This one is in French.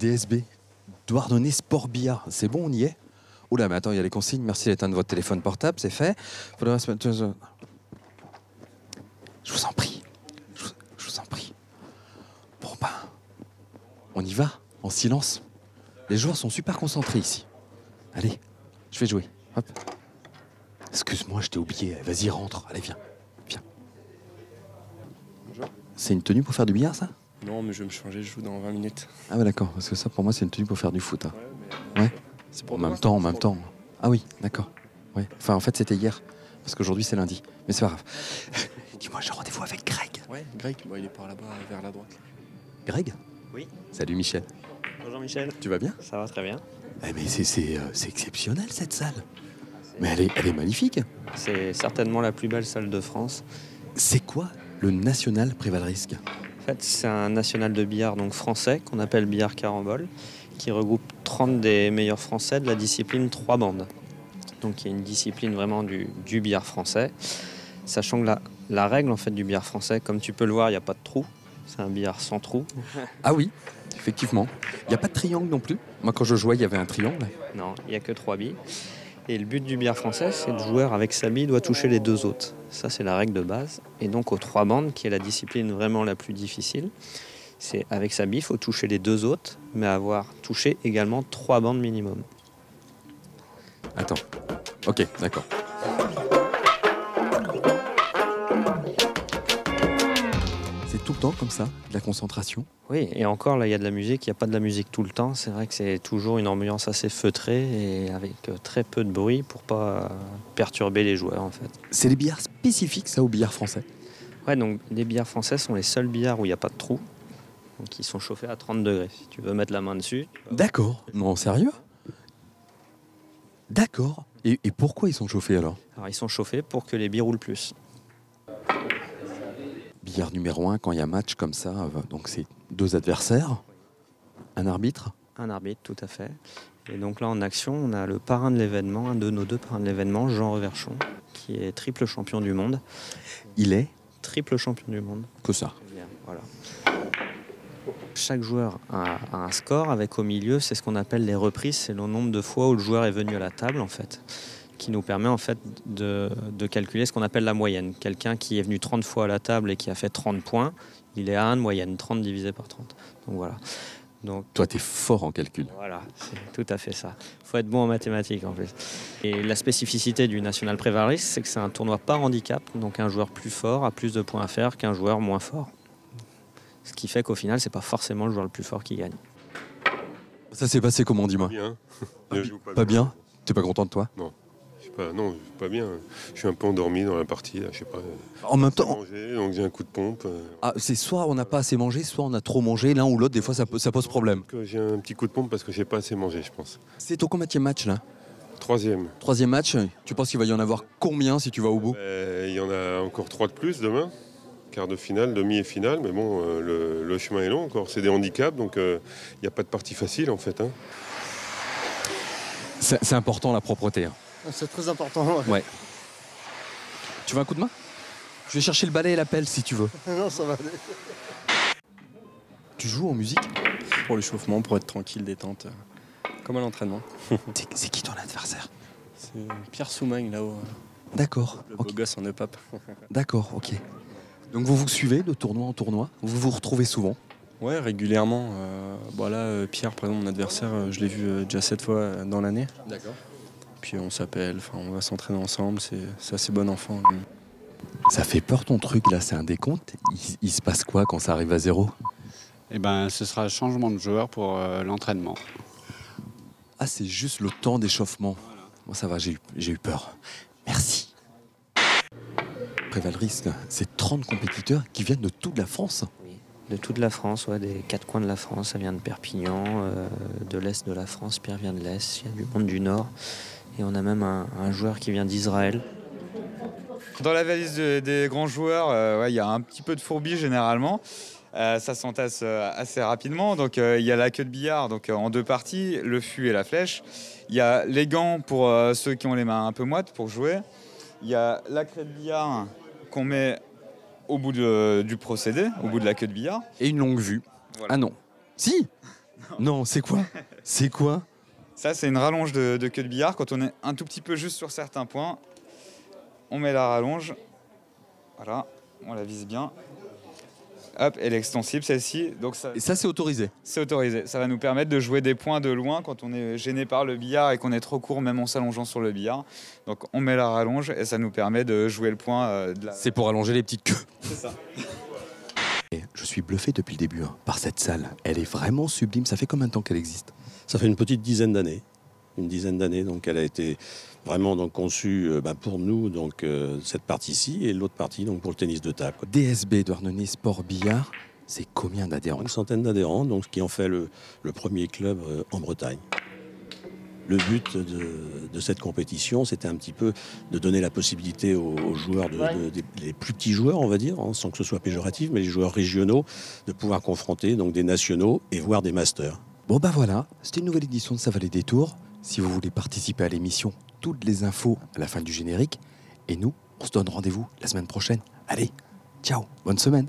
DSB, Douarnenez Sport Billard. C'est bon, on y est? Oula, mais attends, il y a les consignes. Merci d'éteindre votre téléphone portable, c'est fait. Faudra se mettre... Je vous en prie. Je vous en prie. Bon, ben, on y va, en silence. Les joueurs sont super concentrés ici. Allez, je vais jouer. Hop. Excuse-moi, je t'ai oublié. Vas-y, rentre. Allez, viens. Viens. Bonjour. C'est une tenue pour faire du billard, ça? Non, mais je vais me changer, je joue dans 20 minutes. Ah ouais, d'accord. Parce que ça, pour moi, c'est une tenue pour faire du foot. Hein. Ouais. Ouais. C'est pour En même temps. Ah oui, d'accord. Ouais. Enfin, en fait, c'était hier. Parce qu'aujourd'hui, c'est lundi. Mais c'est pas grave. Dis-moi, j'ai rendez-vous avec Greg. Ouais, Greg, bon, il est par là-bas, vers la droite. Greg? Oui. Salut, Michel. Bonjour Michel. Tu vas bien? Ça va très bien. Eh, mais c'est exceptionnel, cette salle. Mais elle est magnifique. C'est certainement la plus belle salle de France. C'est quoi le National Préval Risque? En fait, c'est un national de billard donc français qu'on appelle billard carambole, qui regroupe 30 des meilleurs français de la discipline 3 bandes. Donc il y a une discipline vraiment du billard français, sachant que la règle en fait du billard français, comme tu peux le voir, il n'y a pas de trou. C'est un billard sans trou. Ah oui, effectivement. Il n'y a pas de triangle non plus. Moi, quand je jouais, il y avait un triangle. Non, il n'y a que 3 billes. Et le but du billard français, c'est que le joueur avec sa bille doit toucher les 2 autres. Ça, c'est la règle de base. Et donc aux 3 bandes, qui est la discipline vraiment la plus difficile, c'est avec sa bille, il faut toucher les 2 autres, mais avoir touché également 3 bandes minimum. Attends. Ok, d'accord. C'est tout le temps comme ça, de la concentration? Oui, et encore, là, il y a de la musique, il n'y a pas de la musique tout le temps. C'est vrai que c'est toujours une ambiance assez feutrée et avec très peu de bruit pour pas perturber les joueurs, en fait. C'est des billards spécifiques, ça, au billard français? Ouais, donc les billards français sont les seuls billards où il n'y a pas de trou. Donc ils sont chauffés à 30 degrés. Si tu veux mettre la main dessus. D'accord. Non, sérieux? D'accord. Et pourquoi ils sont chauffés alors? Alors ils sont chauffés pour que les billes roulent plus. Billard numéro 1, quand il y a match comme ça, donc c'est 2 adversaires, un arbitre? Un arbitre, tout à fait. Et donc là en action, on a le parrain de l'événement, un de nos 2 parrains de l'événement, Jean Reverchon, qui est triple champion du monde. Il est? Triple champion du monde. Que ça. Voilà. Chaque joueur a un score avec au milieu, c'est ce qu'on appelle les reprises, c'est le nombre de fois où le joueur est venu à la table en fait, qui nous permet en fait de calculer ce qu'on appelle la moyenne. Quelqu'un qui est venu 30 fois à la table et qui a fait 30 points, il est à 1 de moyenne, 30 divisé par 30. Donc voilà. Donc, toi, t'es fort en calcul. Voilà, c'est tout à fait ça. Il faut être bon en mathématiques en plus. Et la spécificité du National Préval Risque, c'est que c'est un tournoi par handicap, donc un joueur plus fort a plus de points à faire qu'un joueur moins fort. Ce qui fait qu'au final, c'est pas forcément le joueur le plus fort qui gagne. Ça s'est passé comment, dis-moi? Bien. Pas bien? T'es pas content de toi? Non. Non, pas bien. Je suis un peu endormi dans la partie, là, je sais pas. En même temps... Mangé, donc j'ai un coup de pompe. Ah, c'est soit on n'a pas assez mangé, soit on a trop mangé. L'un ou l'autre, des fois, ça pose problème. J'ai un petit coup de pompe parce que j'ai pas assez mangé, je pense. C'est ton combienième match, là? 3e. 3e match. Tu penses qu'il va y en avoir combien si tu vas au bout? Il y en a encore 3 de plus demain. Quart de finale, demi et finale. Mais bon, le chemin est long encore. C'est des handicaps, donc il n'y a pas de partie facile, en fait. Hein. C'est important, la propreté. Hein. C'est très important. Ouais. Tu veux un coup de main? Je vais chercher le balai et la pelle si tu veux. Non, ça va aller. Tu joues en musique? Pour l'échauffement, pour être tranquille, détente. Comme à l'entraînement. C'est qui ton adversaire? C'est Pierre Soumagne là-haut. D'accord. Le beau gosse en EPAP. D'accord, ok. Donc vous suivez de tournoi en tournoi? Vous vous retrouvez souvent? Ouais, régulièrement. Pierre, par exemple, mon adversaire, je l'ai vu déjà 7 fois dans l'année. D'accord. Puis on s'appelle, on va s'entraîner ensemble, c'est assez bon enfant. Ça fait peur ton truc là, c'est un décompte. Il se passe quoi quand ça arrive à 0? Eh ben, ce sera le changement de joueur pour l'entraînement. Ah, c'est juste le temps d'échauffement. Voilà. Bon, ça va, j'ai eu peur. Merci. Préval Risque, c'est 30 compétiteurs qui viennent de toute la France. Oui, de toute la France, ouais, des 4 coins de la France. Ça vient de Perpignan, de l'Est de la France, Pierre vient de l'Est, il y a du monde du Nord. Et on a même un joueur qui vient d'Israël. Dans la valise des grands joueurs, il y a un petit peu de fourbi généralement. Ça s'entasse assez rapidement. Donc il y a la queue de billard donc, en 2 parties, le fût et la flèche. Il y a les gants pour ceux qui ont les mains un peu moites pour jouer. Il y a la craie de billard qu'on met au bout du procédé, au bout de la queue de billard. Et une longue vue. Voilà. Ah non. Si. Non, c'est quoi? C'est quoi? Ça, c'est une rallonge de queue de billard. Quand on est un tout petit peu juste sur certains points, on met la rallonge. Voilà, on la vise bien. Hop, elle est extensible celle-ci. Donc ça, Et ça, c'est autorisé. c'est autorisé. Ça va nous permettre de jouer des points de loin quand on est gêné par le billard et qu'on est trop court, même en s'allongeant sur le billard. Donc on met la rallonge et ça nous permet de jouer le point de la. C'est pour allonger les petites queues. C'est ça. Et je suis bluffé depuis le début par cette salle. Elle est vraiment sublime. Ça fait combien de temps qu'elle existe? Ça fait une petite dizaine d'années. Une dizaine d'années, donc elle a été vraiment donc conçue pour nous, donc cette partie-ci, et l'autre partie donc pour le tennis de table. DSB, Douarnenez Sport Billard, c'est combien d'adhérents? Une centaine d'adhérents, donc ce qui en fait le premier club en Bretagne. Le but de cette compétition, c'était un petit peu de donner la possibilité aux joueurs, les plus petits joueurs, on va dire, hein, sans que ce soit péjoratif, mais les joueurs régionaux, de pouvoir confronter donc des nationaux et voire des masters. Bon bah voilà, c'était une nouvelle édition de Ça valait des tours. Si vous voulez participer à l'émission, toutes les infos à la fin du générique. Et nous, on se donne rendez-vous la semaine prochaine. Allez, ciao, bonne semaine.